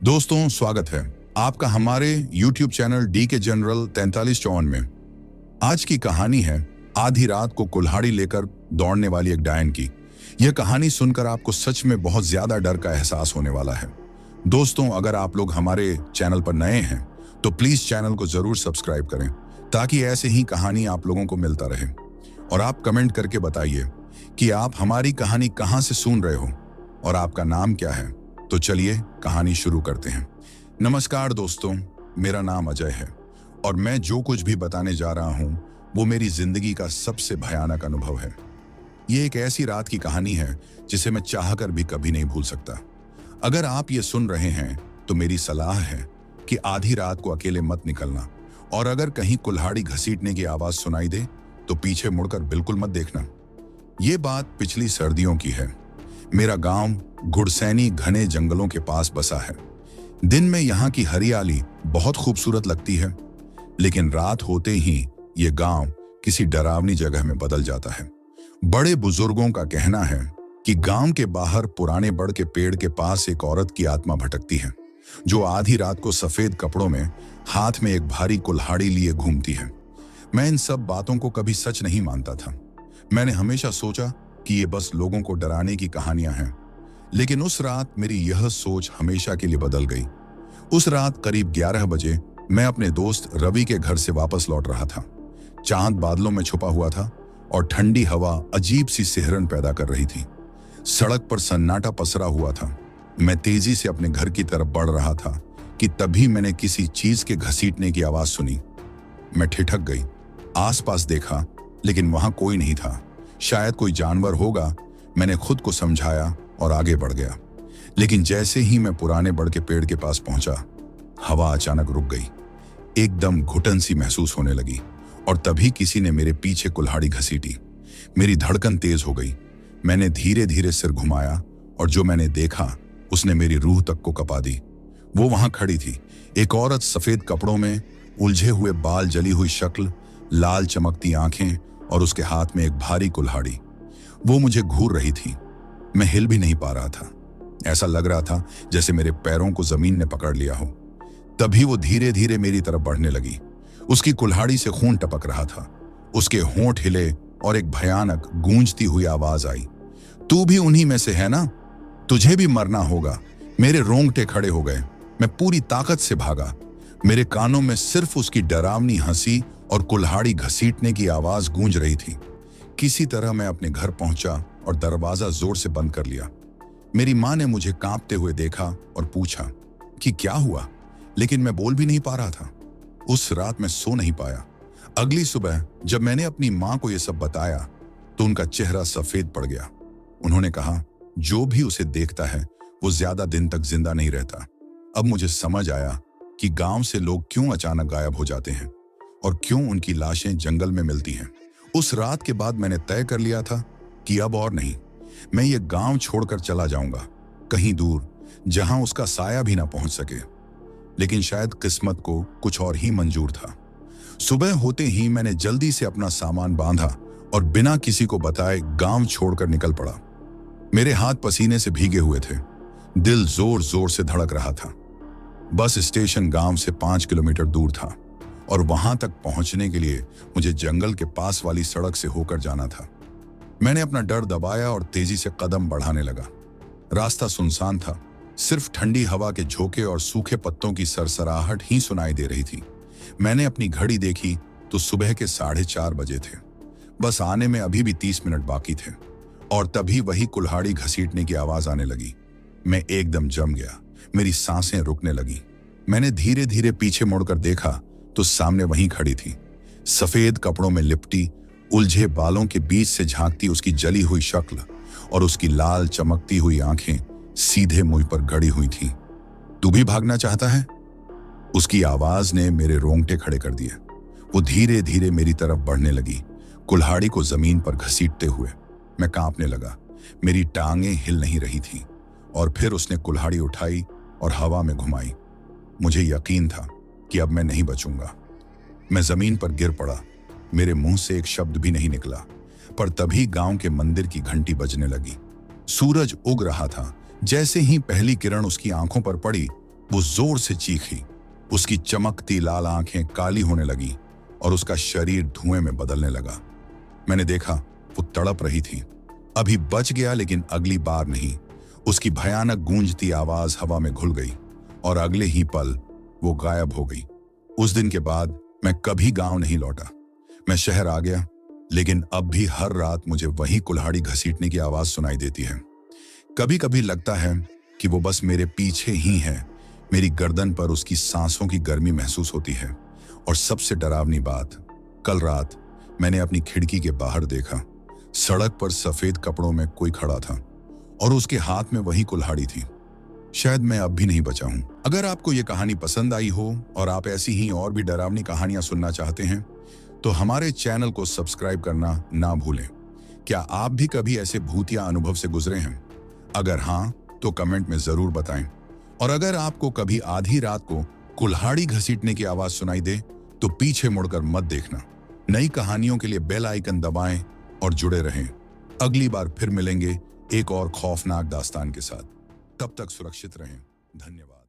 दोस्तों, स्वागत है आपका हमारे YouTube चैनल डी के जनरल 4354 में। आज की कहानी है आधी रात को कुल्हाड़ी लेकर दौड़ने वाली एक डायन की। यह कहानी सुनकर आपको सच में बहुत ज्यादा डर का एहसास होने वाला है। दोस्तों, अगर आप लोग हमारे चैनल पर नए हैं तो प्लीज चैनल को जरूर सब्सक्राइब करें ताकि ऐसे ही कहानी आप लोगों को मिलता रहे। और आप कमेंट करके बताइए कि आप हमारी कहानी कहां से सुन रहे हो और आपका नाम क्या है। तो चलिए कहानी शुरू करते हैं। नमस्कार दोस्तों, मेरा नाम अजय है और मैं जो कुछ भी बताने जा रहा हूं वो मेरी जिंदगी का सबसे भयानक अनुभव है। ये एक ऐसी रात की कहानी है जिसे मैं चाहकर भी कभी नहीं भूल सकता। अगर आप ये सुन रहे हैं तो मेरी सलाह है कि आधी रात को अकेले मत निकलना, और अगर कहीं कुल्हाड़ी घसीटने की आवाज सुनाई दे तो पीछे मुड़कर बिल्कुल मत देखना। ये बात पिछली सर्दियों की है। मेरा गांव गुड़सैनी घने जंगलों के पास बसा है। दिन में यहाँ की हरियाली बहुत खूबसूरत लगती है, लेकिन रात होते ही ये गांव किसी डरावनी जगह में बदल जाता है। बड़े बुजुर्गों का कहना है कि गांव के बाहर पुराने बड़ के पेड़ के पास एक औरत की आत्मा भटकती है, जो आधी रात को सफेद कपड़ों में हाथ में एक भारी कुल्हाड़ी लिए घूमती है। मैं इन सब बातों को कभी सच नहीं मानता था। मैंने हमेशा सोचा कि ये बस लोगों को डराने की कहानियां हैं, लेकिन उस रात मेरी यह सोच हमेशा के लिए बदल गई। उस रात करीब 11 बजे मैं अपने दोस्त रवि के घर से वापस लौट रहा था। चांद बादलों में छुपा हुआ था और ठंडी हवा अजीब सी सिहरन पैदा कर रही थी। सड़क पर सन्नाटा पसरा हुआ था। मैं तेजी से अपने घर की तरफ बढ़ रहा था कि तभी मैंने किसी चीज के घसीटने की आवाज सुनी। मैं ठिठक गई, आसपास देखा, लेकिन वहां कोई नहीं था। शायद कोई जानवर होगा, मैंने खुद को समझाया और आगे बढ़ गया। लेकिन जैसे ही मैं पुराने बड़ के पेड़ के पास पहुंचा, हवा अचानक रुक गई। एकदम घुटन सी महसूस होने लगी और तभी किसी ने मेरे पीछे कुल्हाड़ी घसीटी। मेरी धड़कन तेज हो गई। मैंने धीरे धीरे सिर घुमाया और जो मैंने देखा उसने मेरी रूह तक को कपा दी। वो वहां खड़ी थी, एक औरत, सफेद कपड़ों में, उलझे हुए बाल, जली हुई शक्ल, लाल चमकती आंखें और उसके हाथ में एक भारी कुल्हाड़ी। वो मुझे घूर रही थी। मैं हिल भी नहीं पा रहा था। ऐसा लग रहा था जैसे मेरे पैरों को जमीन ने पकड़ लिया हो। तभी वो धीरे धीरे मेरी तरफ बढ़ने लगी। उसकी कुल्हाड़ी से खून टपक रहा था। उसके होंठ हिले और एक भयानक गूंजती हुई आवाज आई, तू भी उन्हीं में से है ना? तुझे भी मरना होगा। मेरे रोंगटे खड़े हो गए। मैं पूरी ताकत से भागा। मेरे कानों में सिर्फ उसकी डरावनी हंसी और कुल्हाड़ी घसीटने की आवाज गूंज रही थी। किसी तरह मैं अपने घर पहुंचा और दरवाजा जोर से बंद कर लिया। मेरी मां ने मुझे कांपते हुए देखा और पूछा कि क्या हुआ, लेकिन मैं बोल भी नहीं पा रहा था। उस रात मैं सो नहीं पाया। अगली सुबह जब मैंने अपनी मां को यह सब बताया तो उनका चेहरा सफेद पड़ गया। उन्होंने कहा, जो भी उसे देखता है वो ज्यादा दिन तक जिंदा नहीं रहता। अब मुझे समझ आया कि गांव से लोग क्यों अचानक गायब हो जाते हैं और क्यों उनकी लाशें जंगल में मिलती हैं। उस रात के बाद मैंने तय कर लिया था कि अब और नहीं, मैं ये गांव छोड़कर चला जाऊंगा, कहीं दूर जहां उसका साया भी ना पहुंच सके। लेकिन शायद किस्मत को कुछ और ही मंजूर था। सुबह होते ही मैंने जल्दी से अपना सामान बांधा और बिना किसी को बताए गांव छोड़कर निकल पड़ा। मेरे हाथ पसीने से भीगे हुए थे। दिल जोर जोर से धड़क रहा था। बस स्टेशन गांव से 5 किलोमीटर दूर था और वहां तक पहुंचने के लिए मुझे जंगल के पास वाली सड़क से होकर जाना था। मैंने अपना डर दबाया और तेजी से कदम बढ़ाने लगा। रास्ता सुनसान था। सिर्फ ठंडी हवा के झोंके और सूखे पत्तों की सरसराहट ही सुनाई दे रही थी। मैंने अपनी घड़ी देखी तो सुबह के 4:30 बजे थे। बस आने में अभी भी 30 मिनट बाकी थे और तभी वही कुल्हाड़ी घसीटने की आवाज आने लगी। मैं एकदम जम गया। मेरी सांसें रुकने लगी। मैंने धीरे धीरे पीछे मुड़कर देखा तो सामने वहीं खड़ी थी, सफेद कपड़ों में लिपटी, उलझे बालों के बीच से झांकती उसकी जली हुई शक्ल और उसकी लाल चमकती हुई आंखें सीधे मुझ पर गड़ी हुई थी। तू भी भागना चाहता है? उसकी आवाज ने मेरे रोंगटे खड़े कर दिए। वो धीरे धीरे मेरी तरफ बढ़ने लगी, कुल्हाड़ी को जमीन पर घसीटते हुए। मैं कांपने लगा। मेरी टांगें हिल नहीं रही थी और फिर उसने कुल्हाड़ी उठाई और हवा में घुमाई। मुझे यकीन था कि अब मैं नहीं बचूंगा। मैं जमीन पर गिर पड़ा। मेरे मुंह से एक शब्द भी नहीं निकला। पर तभी गांव के मंदिर की घंटी बजने लगी। सूरज उग रहा था। जैसे ही पहली किरण उसकी आंखों पर पड़ी, वो जोर से चीखी। उसकी चमकती लाल आंखें काली होने लगी और उसका शरीर धुएं में बदलने लगा। मैंने देखा वो तड़प रही थी। अभी बच गया, लेकिन अगली बार नहीं। उसकी भयानक गूंजती आवाज हवा में घुल गई और अगले ही पल वो गायब हो गई। उस दिन के बाद मैं कभी गांव नहीं लौटा। मैं शहर आ गया, लेकिन अब भी हर रात मुझे वही कुल्हाड़ी घसीटने की आवाज सुनाई देती है। कभी कभी लगता है कि वो बस मेरे पीछे ही है। मेरी गर्दन पर उसकी सांसों की गर्मी महसूस होती है। और सबसे डरावनी बात, कल रात मैंने अपनी खिड़की के बाहर देखा। सड़क पर सफेद कपड़ों में कोई खड़ा था और उसके हाथ में वही कुल्हाड़ी थी। शायद मैं अब भी नहीं बचा हूं। अगर आपको ये कहानी पसंद आई हो और आप ऐसी ही और भी डरावनी कहानियां सुनना चाहते हैं तो हमारे चैनल को सब्सक्राइब करना ना भूलें। क्या आप भी कभी ऐसे भूतिया अनुभव से गुजरे हैं? अगर हां तो कमेंट में जरूर बताएं। और अगर आपको कभी आधी रात को कुल्हाड़ी घसीटने की आवाज सुनाई दे तो पीछे मुड़कर मत देखना। नई कहानियों के लिए बेल आइकन दबाएं और जुड़े रहें। अगली बार फिर मिलेंगे एक और खौफनाक दास्तान के साथ। तब तक सुरक्षित रहें। धन्यवाद।